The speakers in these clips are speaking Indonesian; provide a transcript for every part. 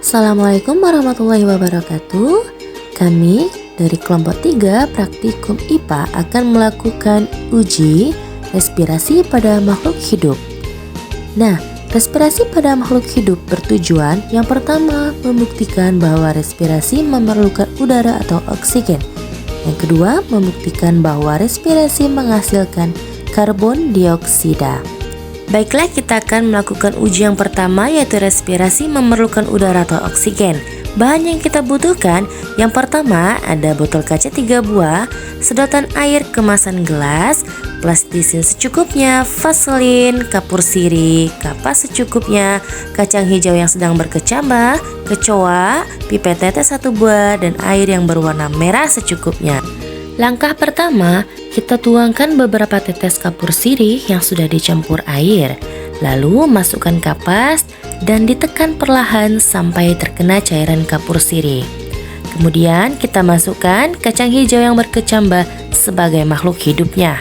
Assalamualaikum warahmatullahi wabarakatuh. Kami dari kelompok 3 praktikum IPA akan melakukan uji respirasi pada makhluk hidup. Nah, respirasi pada makhluk hidup bertujuan yang pertama membuktikan bahwa respirasi memerlukan udara atau oksigen. Yang kedua, membuktikan bahwa respirasi menghasilkan karbon dioksida. Baiklah, kita akan melakukan uji yang pertama, yaitu respirasi memerlukan udara atau oksigen. Bahan yang kita butuhkan, yang pertama ada botol kaca 3 buah, sedotan air kemasan gelas, plastisin secukupnya, vaselin, kapur sirih, kapas secukupnya, kacang hijau yang sedang berkecambah, kecoa, pipet tetes 1 buah, dan air yang berwarna merah secukupnya. Langkah pertama, kita tuangkan beberapa tetes kapur sirih yang sudah dicampur air. Lalu masukkan kapas dan ditekan perlahan sampai terkena cairan kapur sirih. Kemudian kita masukkan kacang hijau yang berkecambah sebagai makhluk hidupnya.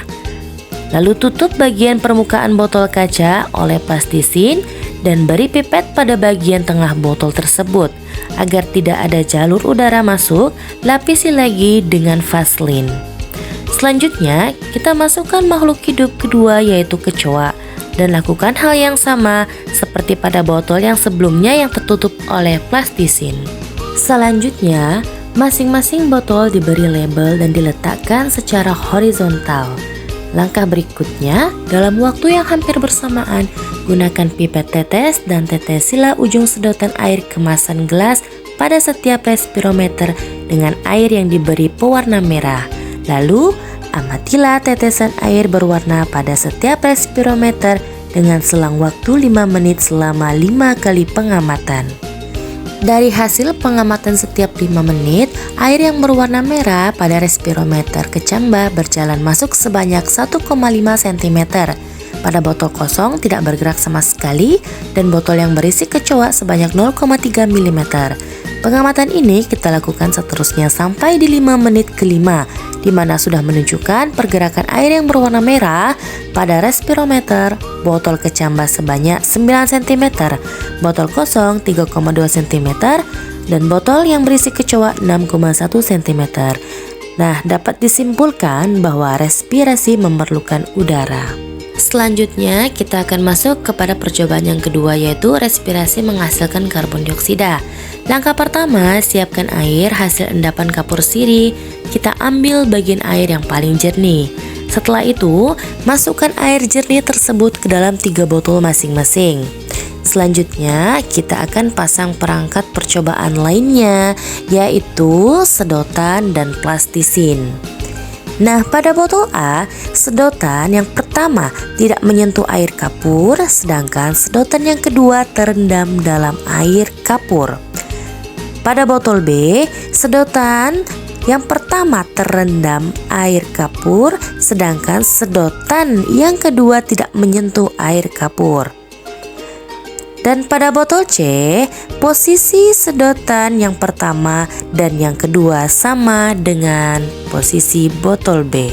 Lalu tutup bagian permukaan botol kaca oleh plastisin dan beri pipet pada bagian tengah botol tersebut. Agar tidak ada jalur udara masuk, lapisi lagi dengan vaselin. Selanjutnya, kita masukkan makhluk hidup kedua, yaitu kecoa, dan lakukan hal yang sama seperti pada botol yang sebelumnya yang tertutup oleh plastisin. Selanjutnya, masing-masing botol diberi label dan diletakkan secara horizontal. Langkah berikutnya, dalam waktu yang hampir bersamaan, gunakan pipet tetes dan tetesilah ujung sedotan air kemasan gelas pada setiap respirometer dengan air yang diberi pewarna merah. Lalu, amatilah tetesan air berwarna pada setiap respirometer dengan selang waktu 5 menit selama 5 kali pengamatan. Dari hasil pengamatan setiap 5 menit, air yang berwarna merah pada respirometer kecambah berjalan masuk sebanyak 1,5 cm. Pada botol kosong tidak bergerak sama sekali dan botol yang berisi kecoa sebanyak 0,3 mm. Pengamatan ini kita lakukan seterusnya sampai di 5 menit kelima, di mana sudah menunjukkan pergerakan air yang berwarna merah pada respirometer, botol kecambah sebanyak 9 cm, botol kosong 3,2 cm, dan botol yang berisi kecoa 6,1 cm. Nah, dapat disimpulkan bahwa respirasi memerlukan udara. Selanjutnya, kita akan masuk kepada percobaan yang kedua, yaitu respirasi menghasilkan karbon dioksida. Langkah pertama, siapkan air hasil endapan kapur sirih. Kita ambil bagian air yang paling jernih. Setelah itu, masukkan air jernih tersebut ke dalam 3 botol masing-masing. Selanjutnya, kita akan pasang perangkat percobaan lainnya, yaitu sedotan dan plastisin. Nah, pada botol A, sedotan yang pertama tidak menyentuh air kapur, sedangkan sedotan yang kedua terendam dalam air kapur. Pada botol B, sedotan yang pertama terendam air kapur, sedangkan sedotan yang kedua tidak menyentuh air kapur. Dan pada botol C, posisi sedotan yang pertama dan yang kedua sama dengan posisi botol B.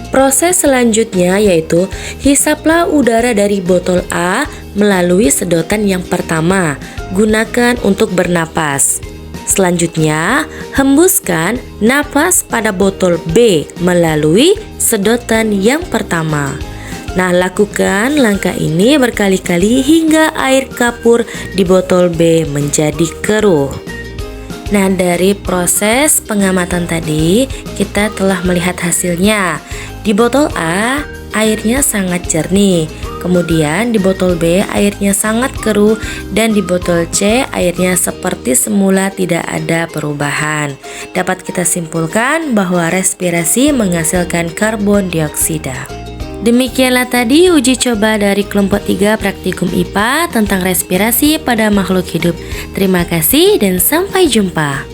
Proses selanjutnya yaitu hisaplah udara dari botol A melalui sedotan yang pertama. Gunakan untuk bernapas. Selanjutnya, hembuskan napas pada botol B melalui sedotan yang pertama. Nah, lakukan langkah ini berkali-kali hingga air kapur di botol B menjadi keruh. Nah, dari proses pengamatan tadi, kita telah melihat hasilnya. Di botol A, airnya sangat jernih. Kemudian di botol B, airnya sangat keruh. Dan di botol C, airnya seperti semula tidak ada perubahan. Dapat kita simpulkan bahwa respirasi menghasilkan karbon dioksida. Demikianlah tadi uji coba dari kelompok 3 praktikum IPA tentang respirasi pada makhluk hidup. Terima kasih dan sampai jumpa.